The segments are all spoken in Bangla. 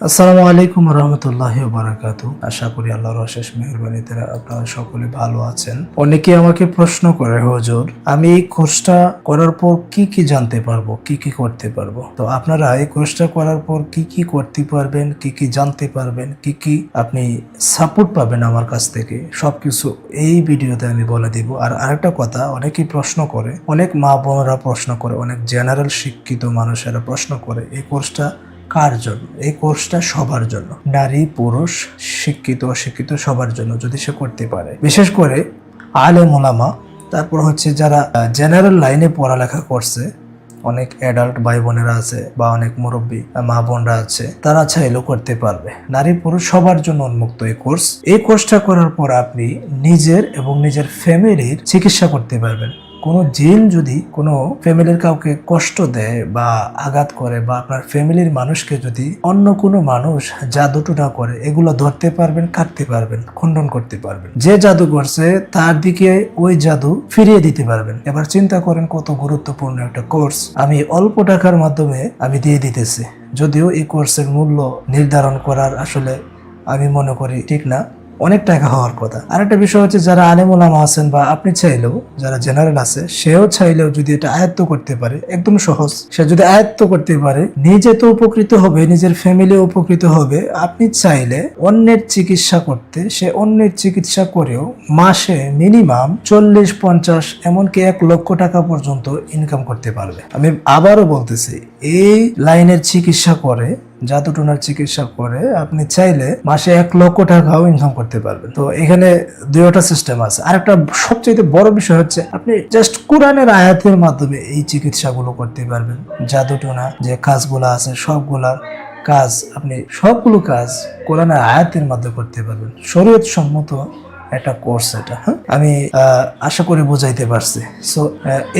আসসালামু আলাইকুম রহমতুল্লাহি ওয়া বারাকাতু। আশা করি আল্লাহর অশেষ মেহেরবানিতে আপনারা সকলে ভালো আছেন। অনেকে আমাকে প্রশ্ন করে, হুজুর আমি এই কোর্সটা করার পর কি কি জানতে পারবো, কি কি করতে পারবো? তো আপনারা এই কোর্সটা করার পর কি কি করতে পারবেন, কি কি জানতে পারবেন, কি কি আপনি সাপোর্ট পাবেন আমার কাছ থেকে, সবকিছু এই ভিডিওতে আমি বলে দিব। আর আরেকটা কথা, অনেকেই প্রশ্ন করে, অনেক মা বোনরা প্রশ্ন করে, অনেক জেনারেল শিক্ষিত মানুষেরা প্রশ্ন করে, এই কোর্সটা কার জন্য? এই কোর্সটা সবার জন্য, নারী পুরুষ শিক্ষিত অশিক্ষিত সবার জন্য, যদি সে করতে পারে। বিশেষ করে আলেম ওলামা, তারপর হচ্ছে যারা জেনারেল লাইনে পড়ালেখা করছে, অনেক অ্যাডাল্ট ভাই বোনেরা আছে বা অনেক মুরব্বী মা বোনরা আছে, তারা চাইলেও করতে পারবে। নারী পুরুষ সবার জন্য উন্মুক্ত এই কোর্স। এই কোর্সটা করার পর আপনি নিজের এবং নিজের ফ্যামিলির চিকিৎসা করতে পারবেন। কোনো জিন যদি কোনো ফ্যামিলির কাউকে কষ্ট দেয় বা আঘাত করে, বা আপনার ফ্যামিলির মানুষকে যদি অন্য কোনো মানুষ জাদুটুনা করে, এগুলো ধরতে পারবেন, কাটতে পারবেন, খণ্ডন করতে পারবেন। যে জাদু করছে তার দিকে ওই জাদু ফিরিয়ে দিতে পারবেন। এবার চিন্তা করেন কত গুরুত্বপূর্ণ একটা কোর্স আমি অল্প টাকার মাধ্যমে আমি দিয়ে দিতেছি। যদিও এই কোর্সের মূল্য নির্ধারণ করার আসলে আমি মনে করি ঠিক না, অনেক টাকা হওয়ার কথা। আরেকটা বিষয় হচ্ছে, যারা আলেম ওলামা আছেন বা আপনি চাইলেও, যারা জেনারেল আছে সেও চাইলেও যদি এটা আয়ত্ত করতে পারে, একদম সহজ, সে যদি আয়ত্ত করতে পারে, নিজে তো উপকৃত হবে, নিজের ফ্যামিলি উপকৃত হবে। আপনি চাইলে অন্যের চিকিৎসা করতে, সে অন্যের চিকিৎসা করেও মাসে মিনিমাম 40-50 এমনকি 1 লক্ষ টাকা পর্যন্ত ইনকাম করতে পারবে। আমি আবারও বলতেছি, এই লাইনের চিকিৎসা করে, জাদুটোনার চিকিৎসা করে আপনি চাইলে মাসে 1 লক্ষ টাকাও ইনকাম করতে পারবেন। তো এখানে দুইটা সিস্টেম আছে। আর একটা সবচেয়ে বড় বিষয় হচ্ছে, আপনি জাস্ট কোরআনের আয়াতের মাধ্যমে এই চিকিৎসাগুলো করতে পারবেন। জাদুটোনা যে কাজগুলো আছে, সবগুলা কাজ আপনি সবগুলো কাজ কোরআনের আয়াতের মাধ্যমে করতে পারবেন। শরীয়ত সম্মত একটা কোর্স এটা। আমি আশা করি বুঝাইতে পারছি। সো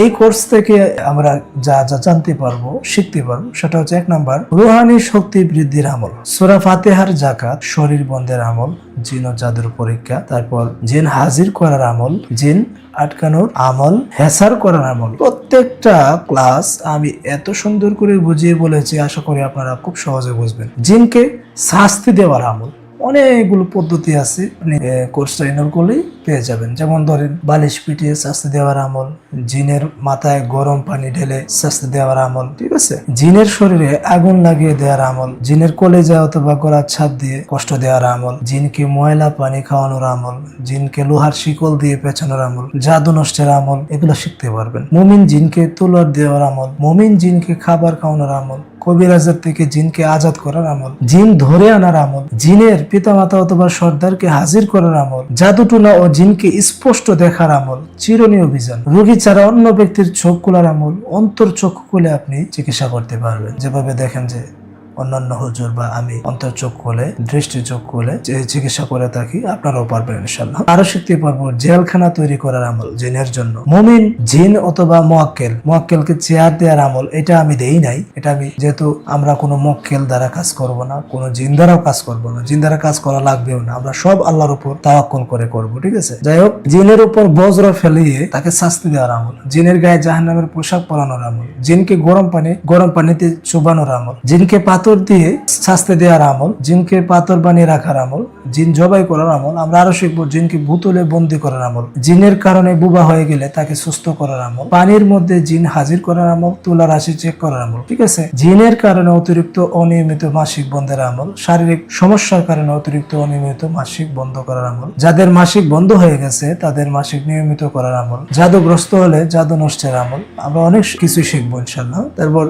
এই কোর্স থেকে আমরা যা যা জানতে পারবো, শিখতে পারবো, সেটা হচ্ছে 1 নাম্বার, রুহানি শক্তি বৃদ্ধির আমল, সূরা ফাতিহার যাকাত, শরীর বন্ধের আমল, জিন ও জাদুর পরীক্ষা, তারপর জিন হাজির করার আমল, জিন আটকানোর আমল, হেসার করার আমল। প্রত্যেকটা ক্লাস আমি এত সুন্দর করে বুঝিয়ে বলেছি, আশা করি আপনারা খুব সহজে বুঝবেন। জিনকে শাস্তি দেওয়ার আমল, অনেকগুলো পদ্ধতি আছে, আপনি কোর্সটা ইনরোল করলেই পেয়ে যাবেন। যেমন ধরেন, বালিশ পিটিয়ে শাস্তি দেওয়ার আমল, জিনের মাথায় গরম পানি ঢেলে শাস্তি দেওয়ার আমল, ঠিক আছে, জিনের শরীরে আগুন লাগিয়ে দেওয়ার আমল, জিনের কলেজা অথবা গলার ছাপ দিয়ে কষ্ট দেওয়ার আমল, জিনকে ময়লা পানি খাওয়ানোর আমল, জিনকে লোহার শিকল দিয়ে পেঁচানোর আমল, জাদু নষ্টের আমল, এগুলো শিখতে পারবেন। মুমিন জিনকে তুলার দেওয়ার আমল, মুমিন জিনকে খাবার খাওয়ানোর আমল, কবিরাজের থেকে জিনকে আজাদ করার আমল, জিন ধরে আনার আমল, জিনের পিতামাতা অথবা সর্দারকে হাজির করার আমল, জাদুটুনা ও জিনকে স্পষ্ট দেখার আমল, চিরুনি অভিযান, রোগী ছাড়া অন্য ব্যক্তির চোখ খোলার আমল, অন্তর চোখ খুলে আপনি চিকিৎসা করতে পারবেন। যেভাবে দেখেন যে অন্যান্য হুজুর বা আমি অন্তর চোখ খুলে, দৃষ্টি চোখ খুলে চিকিৎসা করে থাকি, আপনারাও পারবেন ইনশাআল্লাহ। আরো শিখতে পারবো জেলখানা তৈরি করার আমল জিনের জন্য। মুমিন জিন অথবা মুয়াক্কেলকে চেয়ার দেওয়ার আমল, এটা আমি দেই নাই। এটা আমি, যেহেতু আমরা কোনো মুয়াক্কেল দ্বারা কাজ করব না, কোনো জিন দ্বারাও কাজ করব না, জিন দ্বারা কাজ করা লাগবেও না, আমরা সব আল্লাহর উপর তাওয়াক্কুল করে করব, ঠিক আছে। যাই হোক, জিনের উপর বজ্র ফেলিয়ে তাকে শাস্তি দেওয়ার আমল, জিনের গায়ে জাহান্নামের পোশাক পরানোর আমল, জিনকে গরম পানিতে চুবানোর আমল, জিনকে পাথর দিয়ে শাস্তি দেওয়ার আমল, জিনকে পাথর বানিয়ে রাখার আমল, জিন জবাই করার আমল। আমরা আরো শিখবো জিনকে ভূতলে বন্দি করার আমল, জিনের কারণে বুবা হয়ে গেলে তাকে সুস্থ করার আমল, পানির মধ্যে জিন হাজির করার আমল, তুলা রাশি চেক করার আমল, ঠিক আছে। জিনের কারণে অতিরিক্ত অনিয়মিত মাসিক বন্ধের আমল, শারীরিক সমস্যার কারণে অতিরিক্ত অনিয়মিত মাসিক বন্ধ করার আমল, যাদের মাসিক বন্ধ হয়ে গেছে তাদের মাসিক নিয়মিত করার আমল, জাদুগ্রস্ত হলে জাদু নষ্টের আমল। আমরা অনেক কিছু শিখবো ইনশাআল্লাহ। তারপর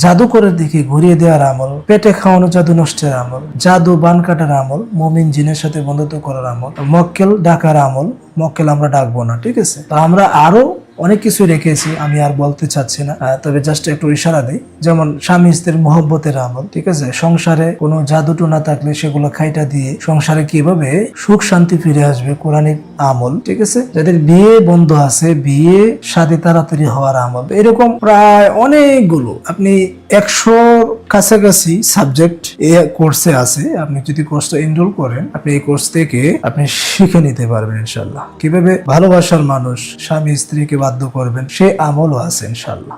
জাদুকরের দিকে ঘুরিয়ে দেওয়ার আমল, পেটে খাওয়ানো জাদু নষ্টের আমল, জাদু বান কাটার আমল, মুমিন জিনের সাথে বন্ধুত্ব করার আমল, মক্কেল ডাকার আমল। মক্কেল আমরা ডাকবো না, ঠিক আছে। তো আমরা আরো অনেক কিছু রেখেছি, আমি আর বলতে চাচ্ছি না, তবে জাস্ট একটু ইশারা দিই। যেমন স্বামী স্ত্রীর মহব্বতের আমল, ঠিক আছে। সংসারে কোনো জাদুটো না থাকলে সেগুলো খাইটা দিয়ে সংসারে কিভাবে সুখ শান্তি ফিরে আসবে, কোরআনিক আমল, ঠিক আছে। যাদের বিয়ে বন্ধ আছে, বিয়ে শাদী তাড়াতাড়ি হওয়ার আমল। এরকম প্রায় অনেকগুলো, আপনি 100 কাছাকাছি সাবজেক্ট এই কোর্সে আছে। আপনি যদি কোর্সটা এনরোল করেন, আপনি এই কোর্স থেকে আপনি শিখে নিতে পারবেন ইনশাআল্লাহ। কিভাবে ভালোবাসার মানুষ স্বামী স্ত্রীকে বাধ্য করবেন, সে আমলও আছে ইনশাআল্লাহ।